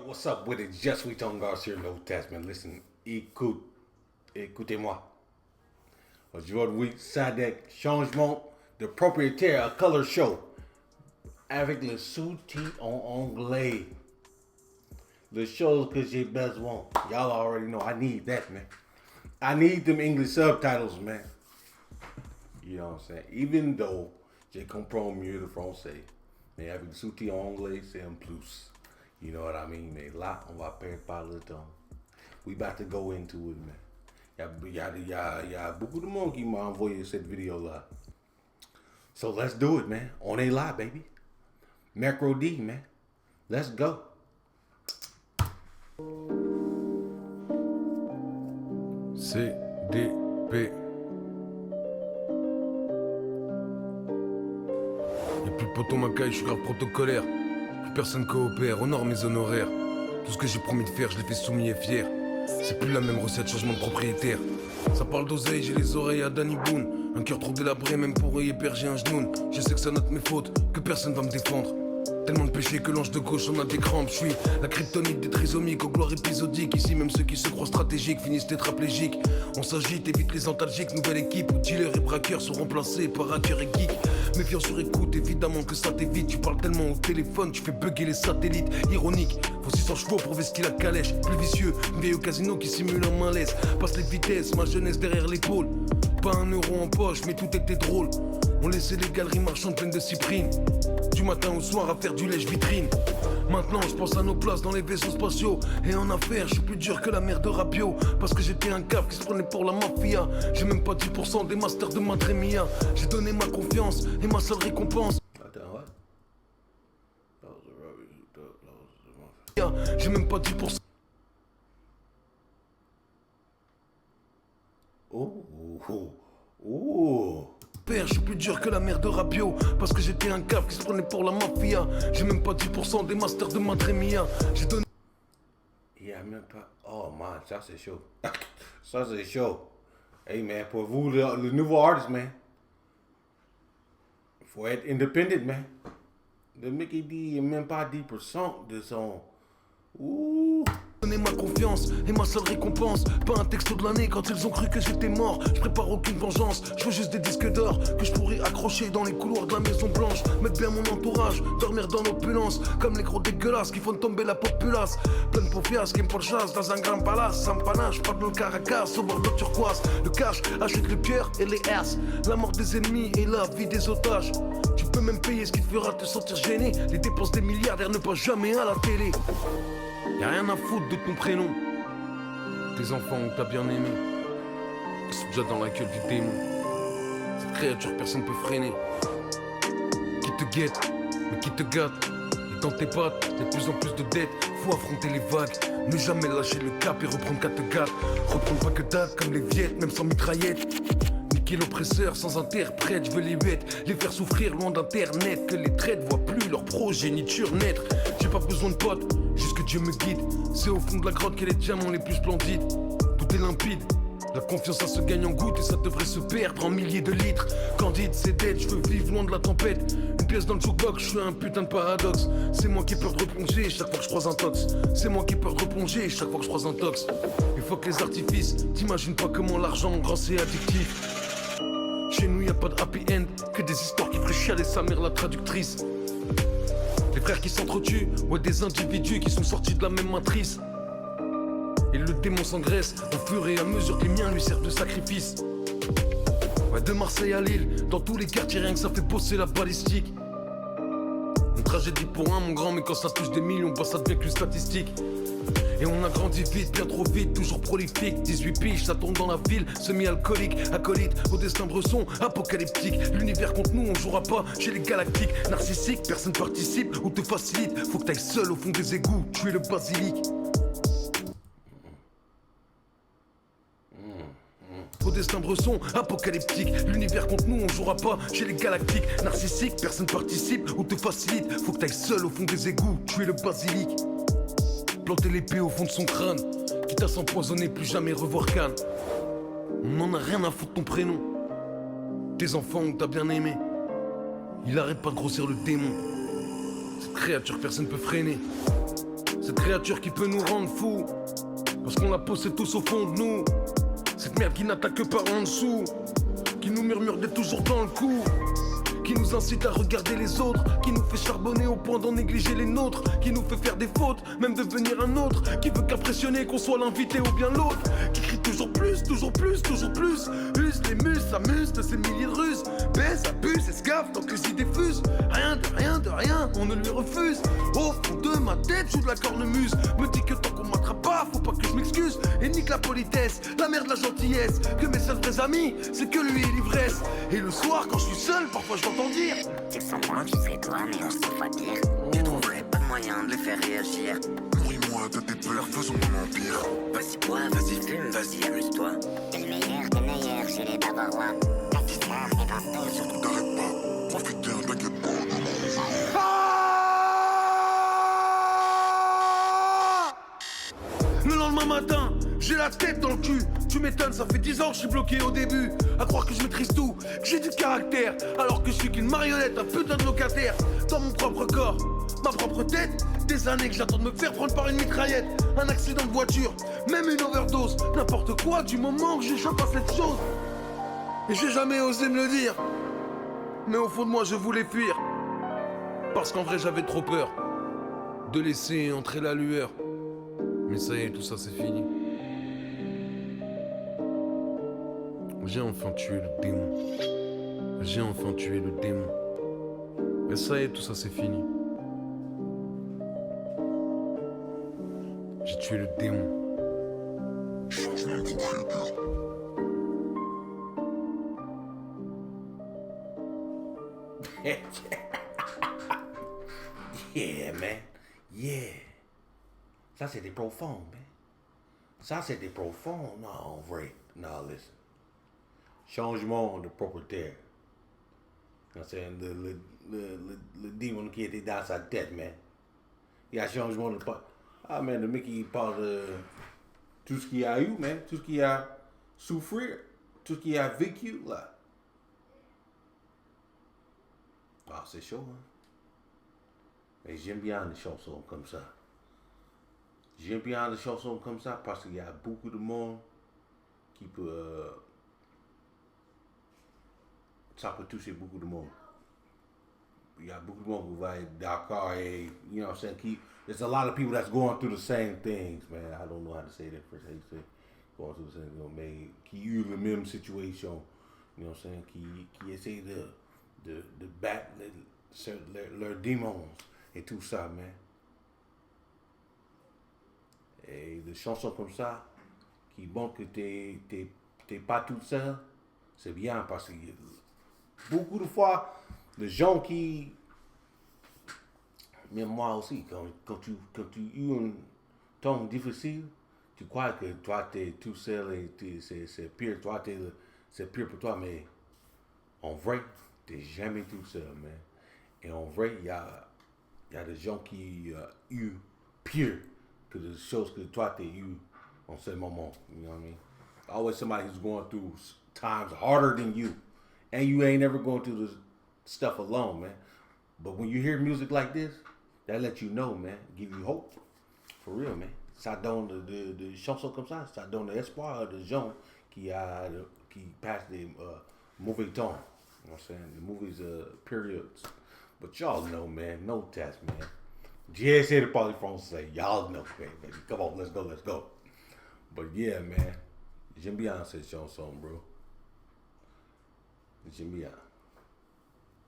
What's up with it? Just we talking about here, L'Old Testament. Listen, écoutez-moi. Aujourd'hui, Sadek, changement de propriétaire à Color Show. Avec le sous-titre en anglais. The shows que j'ai besoin. Y'all already know I need that, man. I need them English subtitles, man. You know what I'm saying? Even though j'ai comprends mieux le français. Mais avec le sous-titre en anglais, c'est un plus. You know what I mean? Mais là, on va perdre pas le temps. We about to go into it, man. Il y a beaucoup de monde qui m'a envoyé cette vidéo-là. So let's do it, man. On est là, baby. Mercredi, man. Let's go. CDP. Y'a plus de poteau macaille, je suis grave protocolaire. Plus personne coopère, honore mes honoraires. Tout ce que j'ai promis de faire, je l'ai fait soumis et fier. C'est plus la même recette, changement de propriétaire. Ça parle d'oseille, j'ai les oreilles à Danny Boone. Un cœur trop délabré, même pour y héberger un genou. Je sais que ça note mes fautes, que personne va me défendre. Tellement de péché que l'ange de gauche en a des crampes. Je suis la kryptonite des trisomiques aux gloires épisodiques. Ici même ceux qui se croient stratégiques finissent tétraplégiques. On s'agite, évite les antalgiques. Nouvelle équipe où dealers et braqueurs sont remplacés par hackers et geeks. Méfiant sur écoute, évidemment que ça t'évite. Tu parles tellement au téléphone, tu fais bugger les satellites. Ironique, faut 600 chevaux pour vestir la calèche. Plus vicieux, une vieille au casino qui simule un malaise. Passe les vitesses, ma jeunesse derrière l'épaule. Pas un euro en poche, mais tout était drôle. On laissait les galeries marchandes pleines de cyprines. Du matin au soir à faire du lèche-vitrine. Maintenant je pense à nos places dans les vaisseaux spatiaux. Et en affaires je suis plus dur que la mère de Rapio. Parce que j'étais un cave qui se prenait pour la mafia. J'ai même pas 10% des masters de Madremia. J'ai donné ma confiance et ma seule récompense. Attends, J'ai même pas 10%. Père, je suis plus dur que la mère de Rapio. Parce que j'étais un cave qui se prenait pour la mafia. J'ai même pas 10% des masters de Madremia. J'ai donné. Yeah, même pas. Oh man, ça c'est chaud. Ça c'est chaud. Hey man, pour vous, le nouveau artist, man. Faut être independent, man. Le Mickey D, il a même pas 10% de son. Ouh. Donner ma confiance et ma seule récompense. Pas un texto de l'année quand ils ont cru que j'étais mort. Je prépare aucune vengeance, je veux juste des disques d'or que je pourrais accrocher dans les couloirs de la Maison Blanche. Mettre bien mon entourage, dormir dans l'opulence. Comme les gros dégueulasses qui font tomber la populace. Plein de paupias qui me chasse dans un grand palace. Sans panache, pas de Caracas au bord de turquoise. Le cash achète le cœur et les S. La mort des ennemis et la vie des otages. Tu peux même payer ce qui te fera te sentir gêné. Les dépenses des milliardaires ne passent jamais à la télé. Y'a rien à foutre de ton prénom. Tes enfants que t'as bien aimé, ils sont déjà dans la gueule du démon. Cette créature personne peut freiner. Qui te guette, mais qui te gâte. Et dans tes pattes, y'a de plus en plus de dettes. Faut affronter les vagues, ne jamais lâcher le cap et reprendre qu'à te gâte. Reprendre pas que dalle comme les viettes, même sans mitraillette. Niquer l'oppresseur sans interprète, je veux les bêtes, les faire souffrir loin d'internet. Que les traites voient plus leur progéniture naître. J'ai pas besoin de potes, juste que Dieu me guide. C'est au fond de la grotte qu'il y a les diamants les plus splendides. Tout est limpide, la confiance ça se gagne en gouttes et ça devrait se perdre en milliers de litres. Candide, c'est dead, je veux vivre loin de la tempête. Une pièce dans le jukebox, je suis un putain de paradoxe. C'est moi qui ai peur de replonger chaque fois que je croise un tox. C'est moi qui ai peur de replonger chaque fois que je croise un tox. Il faut que les artifices, t'imagines pas comment l'argent grand c'est addictif. Chez nous y'a pas de happy end, que des histoires qui feraient chialer sa mère la traductrice. Les frères qui s'entretuent, ouais des individus qui sont sortis de la même matrice. Et le démon s'engraisse au fur et à mesure que les miens lui servent de sacrifice. Ouais de Marseille à Lille, dans tous les quartiers rien que ça fait bosser la balistique. Une tragédie pour un mon grand, mais quand ça touche des millions, bah ça devient qu'une statistique. Et on a grandi vite, bien trop vite, toujours prolifique. 18 piges, ça tourne dans la ville, semi-alcoolique, acolyte, au destin bresson, apocalyptique. L'univers contre nous, on jouera pas chez les galactiques. Narcissique, personne participe ou te facilite. Faut que t'ailles seul au fond des égouts, tuer le basilic. Au destin bresson, apocalyptique. L'univers contre nous, on jouera pas chez les galactiques. Narcissique, personne participe ou te facilite. Faut que t'ailles seul au fond des égouts, tuer le basilic. Planter l'épée au fond de son crâne, quitte à s'empoisonner, plus jamais revoir Cannes. On en a rien à foutre de ton prénom. Tes enfants que t'as bien aimé, il arrête pas de grossir le démon. Cette créature personne peut freiner. Cette créature qui peut nous rendre fous, parce qu'on la possède tous au fond de nous. Cette merde qui n'attaque que par en dessous, qui nous murmure d'être toujours dans le coup, qui nous incite à regarder les autres, qui nous fait charbonner au point d'en négliger les nôtres, qui nous fait faire des fautes, même devenir un autre, qui veut qu'impressionner qu'on soit l'invité ou bien l'autre, qui crie toujours plus, toujours plus, toujours plus, use les muses, s'amuse de ces milliers de ruses, baisse, abuse, escave, tant que les idées fusent, rien de rien de rien, on ne lui refuse. Au fond de ma tête, joue de la cornemuse, me dit que tant qu'on m'attrape pas, faut pas que je m'excuse, et nique la politesse, la merde, la gentillesse, que mes seuls vrais amis, c'est que lui et l'ivresse. Et le soir, quand je suis seul, parfois je l'entends dire: c'est que sans moi, tu serais toi, mais on se fois pire. Tu trouverais pas de moyen de les faire réagir. Nourris-moi de tes peurs, faisons mon empire. Vas-y, bois, vas-y, fume, vas-y, amuse-toi. T'es le meilleur chez les bavarois. La guitare est pas peur. Surtout t'arrêtes pas, profite bien, t'inquiète pas. Le lendemain matin, j'ai la tête dans le cul. Tu m'étonnes, ça fait 10 ans que je suis bloqué au début. À croire que je maîtrise tout, que j'ai du caractère, alors que je suis qu'une marionnette, un putain de locataire. Dans mon propre corps, ma propre tête. Des années que j'attends de me faire prendre par une mitraillette. Un accident de voiture, même une overdose. N'importe quoi du moment que j'échappe à cette chose. Et j'ai jamais osé me le dire. Mais au fond de moi, je voulais fuir. Parce qu'en vrai, j'avais trop peur de laisser entrer la lueur. Mais ça y est, tout ça c'est fini. J'ai enfin tué le démon. J'ai enfin tué le démon. Mais ça y est, tout ça c'est fini. J'ai tué le démon. Changement propriétaire. Yeah, man. Yeah. Ça, c'est des profonds, man. Ça, c'est des profonds. Non, en vrai. Non, listen. Changement de propriétaire. You know what I'm saying? Le démon qui était dans sa tête, man. Il y a changement de... Ah, man, le mec, il parle de tout ce qu'il a eu, man. Tout ce qu'il a souffert. Tout ce qu'il a vécu, là. Ah, c'est chaud, hein. Mais j'aime bien les chansons comme ça. J'aime bien les chansons comme ça parce qu'il y a beaucoup de monde qui peut... ça peut toucher beaucoup de monde. Il y a beaucoup de monde qui va être d'accord et, you know what I'm saying, there's a lot of people that's going through the same things, man. I don't know how to say that first. How you say going through the same thing, mais qui eu la même situation, you know what I'm saying, qui essaie de battre leurs démons et tout ça, man. Et des chansons comme ça, qui montrent que t'es pas tout seul, c'est bien parce que beaucoup de fois, les gens qui, même moi aussi, quand tu as un temps difficile, tu crois que toi t'es tout seul et c'est pire, c'est pire pour toi, mais en vrai, t'es jamais tout seul, man. Et en vrai, il y a des gens qui ont eu pire que les choses que toi t'as eu en ce moment. You know what I mean? Always somebody who's going through times harder than you. And you ain't ever going through this stuff alone, man. But when you hear music like this, that lets you know, man. Give you hope. For real, man. Ça donne de chansons comme ça. Ça donne l'espoir de gens qui passent des mauvais temps. You know what I'm saying? The movies, periods. But y'all know, man. No test, man. J'ai essayé de parler français. Y'all know, man. Baby. Come on, let's go. But yeah, man. J'aime bien cette chanson, bro. J'aime bien.